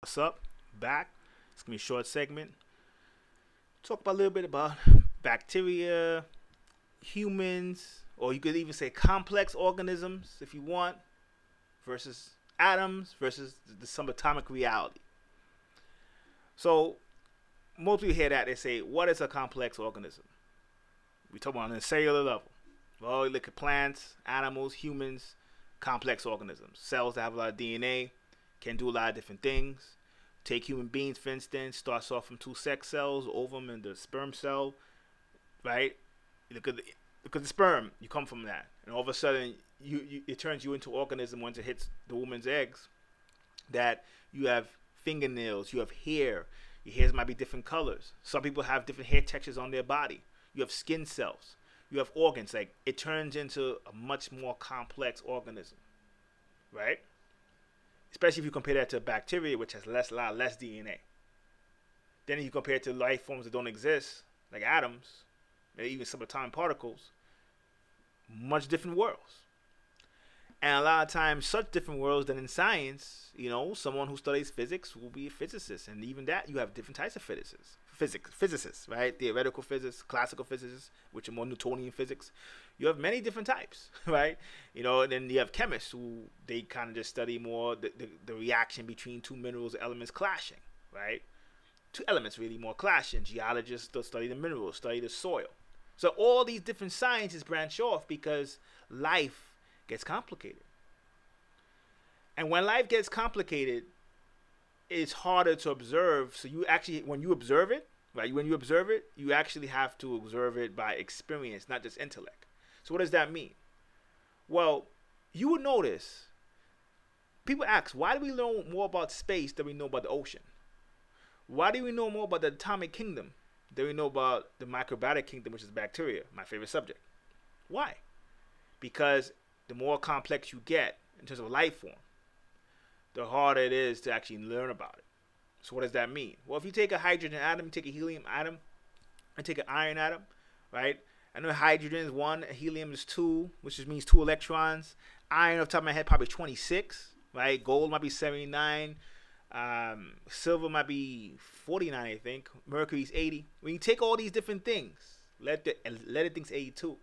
What's up? Back. It's gonna be a short segment. Talk about a little bit about bacteria, humans, or you could even say complex organisms if you want, versus atoms versus the subatomic reality. So most people hear that they say, "What is a complex organism?" We talk about on a cellular level. Well, you look at plants, animals, humans, complex organisms, cells that have a lot of DNA, can do a lot of different things. Take human beings, for instance, starts off from two sex cells, ovum and the sperm cell, right? Look at the sperm, you come from that. And all of a sudden, it turns you into an organism once it hits the woman's eggs. That you have fingernails, you have hair. Your hairs might be different colors. Some people have different hair textures on their body. You have skin cells. You have organs. Like, it turns into a much more complex organism, right? Especially if you compare that to bacteria, which has a lot less DNA. Then if you compare it to life forms that don't exist, like atoms, maybe even subatomic particles, much different worlds. And a lot of times, such different worlds that in science, someone who studies physics will be a physicist. And even that, you have different types of physicists, right? Theoretical physicists, classical physicists, which are more Newtonian physics. You have many different types, right? And then you have chemists who they kind of just study more the reaction between two minerals or elements clashing, right? Two elements really more clashing. Geologists still study the minerals, study the soil. So all these different sciences branch off because life gets complicated. And when life gets complicated, it's harder to observe. So you actually, when you observe it, right? When you observe it, you actually have to observe it by experience, not just intellect. So what does that mean? Well, you would notice, people ask, why do we know more about space than we know about the ocean? Why do we know more about the atomic kingdom than we know about the microbiota kingdom, which is bacteria, my favorite subject? Why? Because the more complex you get in terms of life form, the harder it is to actually learn about it. So what does that mean? Well, if you take a hydrogen atom, take a helium atom, and take an iron atom, right? I know hydrogen is 1, helium is 2, which means 2 electrons. Iron, off the top of my head, probably 26, right? Gold might be 79. Silver might be 49, I think. Mercury's 80. When you take all these different things, lead think's 82.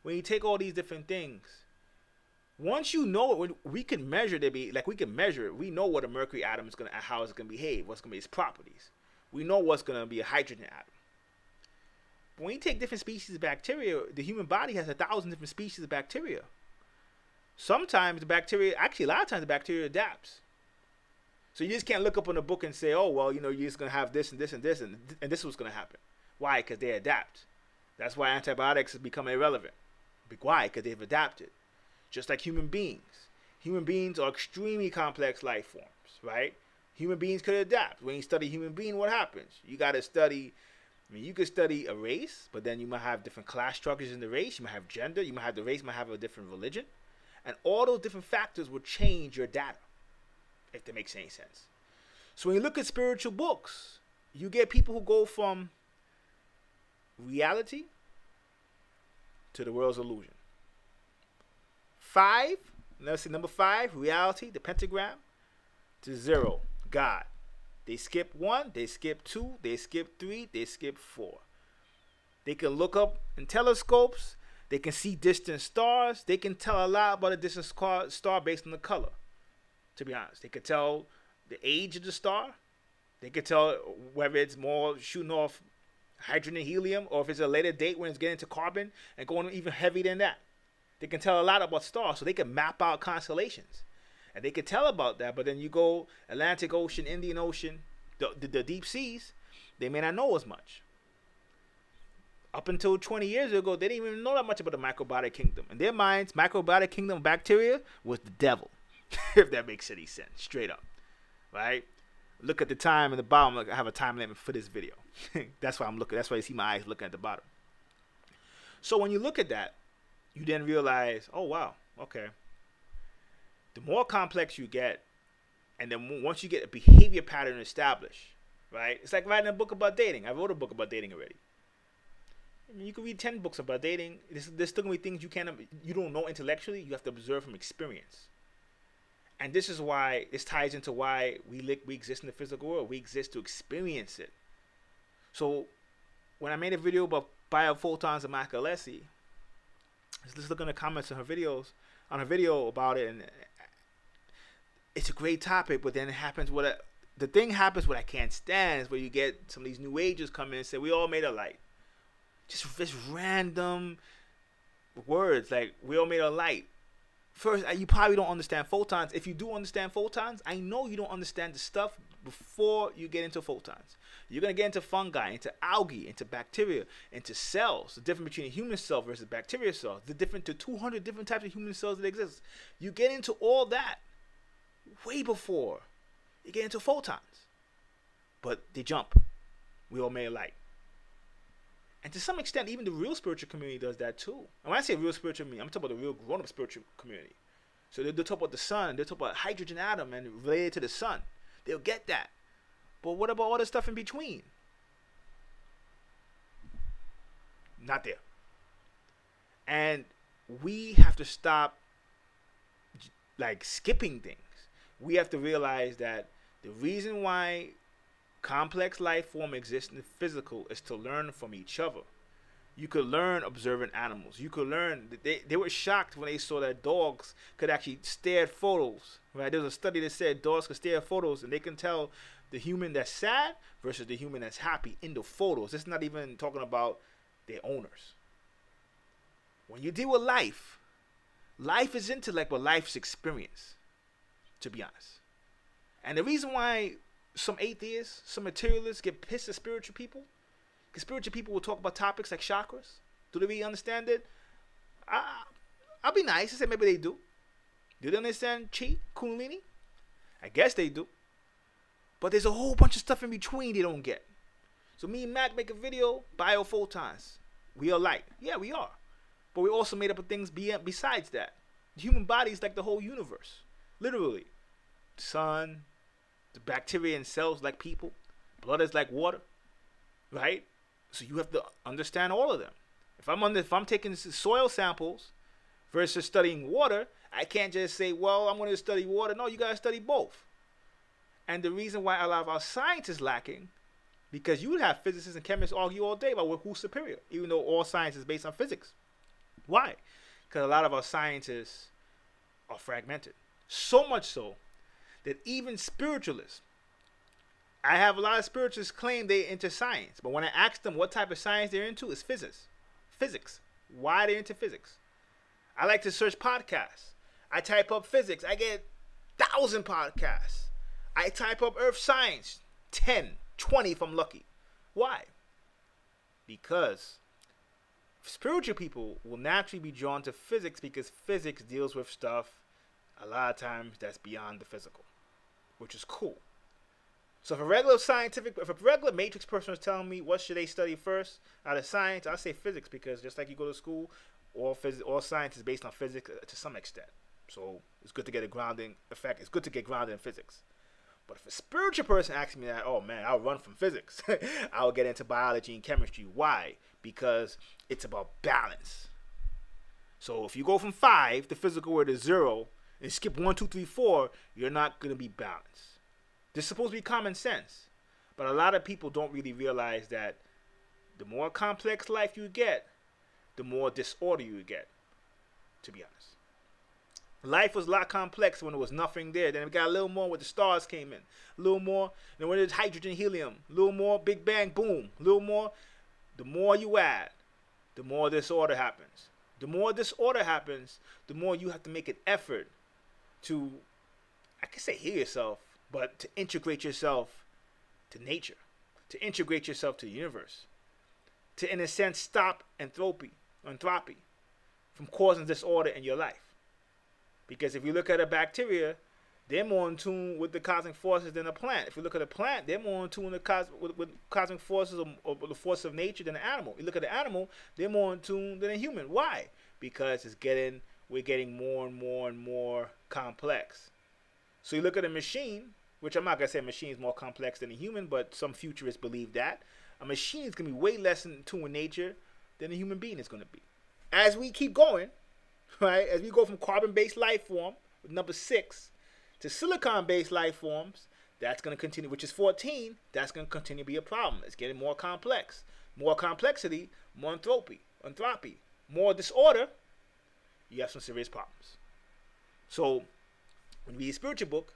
When you take all these different things, once you know it, we can measure we can measure it. We know what a mercury atom is how it's gonna behave, what's gonna be its properties. We know what's gonna be a hydrogen atom. But when you take different species of bacteria, the human body has 1,000 different species of bacteria. Sometimes the bacteria, actually a lot of times the bacteria adapts. So you just can't look up on a book and say, oh well, you're just gonna have this and this and this and this is what's gonna happen. Why? Because they adapt. That's why antibiotics have become irrelevant. Why? Because they've adapted. Just like human beings. Human beings are extremely complex life forms, right? Human beings could adapt. When you study human being, what happens? You got to study, you could study a race, but then you might have different class structures in the race. You might have gender. You might have the race might have a different religion. And all those different factors will change your data, if that makes any sense. So when you look at spiritual books, you get people who go from reality to the world's illusion. 5, let's see, number 5, reality, the pentagram, to 0, God. They skip 1, they skip 2, they skip 3, they skip 4. They can look up in telescopes, they can see distant stars, they can tell a lot about a distant star based on the color, to be honest. They can tell the age of the star, they can tell whether it's more shooting off hydrogen and helium, or if it's a later date when it's getting to carbon and going even heavier than that. They can tell a lot about stars, so they can map out constellations. And they can tell about that, but then you go Atlantic Ocean, Indian Ocean, the deep seas, they may not know as much. Up until 20 years ago, they didn't even know that much about the microbiota kingdom. In their minds, microbiota kingdom bacteria was the devil, if that makes any sense, straight up, right? Look at the time in the bottom. I have a time limit for this video. That's why I'm looking. That's why you see my eyes looking at the bottom. So when you look at that, you then realize, oh wow, okay. The more complex you get, and then once you get a behavior pattern established, right? It's like writing a book about dating. I wrote a book about dating already. I mean, you can read 10 books about dating. There's still gonna be things you don't know intellectually. You have to observe from experience. And this is why this ties into why we exist in the physical world. We exist to experience it. So when I made a video about biophotons and Macalesi, let's look in the comments on her video about it, and it's a great topic. But then it happens the thing happens what I can't stand is where you get some of these new agers come in and say we all made of light. Just this random words like we all made of light. First, you probably don't understand photons. If you do understand photons, I know you don't understand the stuff before you get into photons. You're going to get into fungi, into algae, into bacteria, into cells. The difference between a human cell versus bacteria cells. The difference to 200 different types of human cells that exist. You get into all that way before you get into photons. But they jump. We all made of light. And to some extent, even the real spiritual community does that too. And when I say real spiritual community, I'm talking about the real grown-up spiritual community. So they'll talk about the sun, they'll talk about hydrogen atom and related to the sun. They'll get that. But what about all the stuff in between? Not there. And we have to stop like skipping things. We have to realize that the reason why complex life form exists in the physical is to learn from each other. You could learn observing animals. You could learn. They were shocked when they saw that dogs could actually stare at photos. Right? There was a study that said dogs could stare at photos and they can tell the human that's sad versus the human that's happy in the photos. It's not even talking about their owners. When you deal with life, life is intellect, but life's experience, to be honest. And the reason why some atheists, some materialists get pissed at spiritual people, because spiritual people will talk about topics like chakras. Do they really understand it? I'll be nice and say maybe they do. Do they understand chi, kundalini? I guess they do. But there's a whole bunch of stuff in between they don't get. So me and Mac make a video, biophotons. We are light. Yeah, we are. But we're also made up of things besides that. The human body is like the whole universe. Literally. Sun, the bacteria and cells like people. Blood is like water. Right? So you have to understand all of them. If I'm taking soil samples versus studying water, I can't just say, well, I'm going to study water. No, you got to study both. And the reason why a lot of our science is lacking, because you would have physicists and chemists argue all day about who's superior, even though all science is based on physics. Why? Because a lot of our sciences are fragmented. So much so that even spiritualists, I have a lot of spiritualists claim they're into science, but when I ask them what type of science they're into, it's physics. Physics. Why they're into physics? I like to search podcasts. I type up physics. I get 1,000 podcasts. I type up earth science. 10, 20 if I'm lucky. Why? Because spiritual people will naturally be drawn to physics because physics deals with stuff a lot of times that's beyond the physical, which is cool. So if a regular matrix person is telling me what should they study first out of science, I say physics, because just like you go to school, all science is based on physics to some extent. So it's good to get a grounding effect. It's good to get grounded in physics. But if a spiritual person asks me that, oh man, I'll run from physics. I'll get into biology and chemistry. Why? Because it's about balance. So if you go from 5, the physical world is 0, and skip 1, 2, 3, 4, you're not going to be balanced. This is supposed to be common sense. But a lot of people don't really realize that the more complex life you get, the more disorder you get, to be honest. Life was a lot complex when there was nothing there. Then it got a little more when the stars came in. A little more. Then when there's hydrogen, helium. A little more, big bang, boom. A little more. The more you add, the more disorder happens. The more disorder happens, the more you have to make an effort to, I can say heal yourself, but to integrate yourself to nature. To integrate yourself to the universe. To, in a sense, stop entropy from causing disorder in your life. Because if you look at a bacteria, they're more in tune with the cosmic forces than a plant. If you look at a plant, they're more in tune with cosmic forces or the force of nature than an animal. You look at the animal, they're more in tune than a human. Why? Because we're getting more and more and more complex. So you look at a machine, which I'm not going to say a machine is more complex than a human, but some futurists believe that. A machine is going to be way less in tune with nature than a human being is going to be. As we keep going, right, as we go from carbon-based life form, with number 6, to silicon-based life forms, that's going to continue, which is 14, that's going to continue to be a problem. It's getting more complex. More complexity, more entropy, more disorder, you have some serious problems. So, when you read a spiritual book,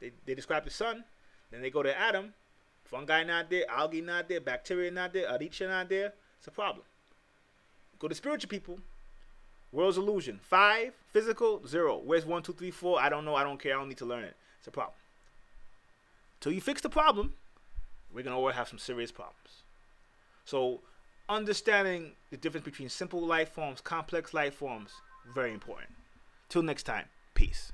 they describe the sun, then they go to Adam, fungi not there, algae not there, bacteria not there, aditya not there, it's a problem. Go to spiritual people, world's illusion, 5, physical, 0. Where's 1, 2, 3, 4? I don't know, I don't care, I don't need to learn it. It's a problem. Till you fix the problem, we're going to always have some serious problems. So, understanding the difference between simple life forms, complex life forms, very important. Till next time, peace.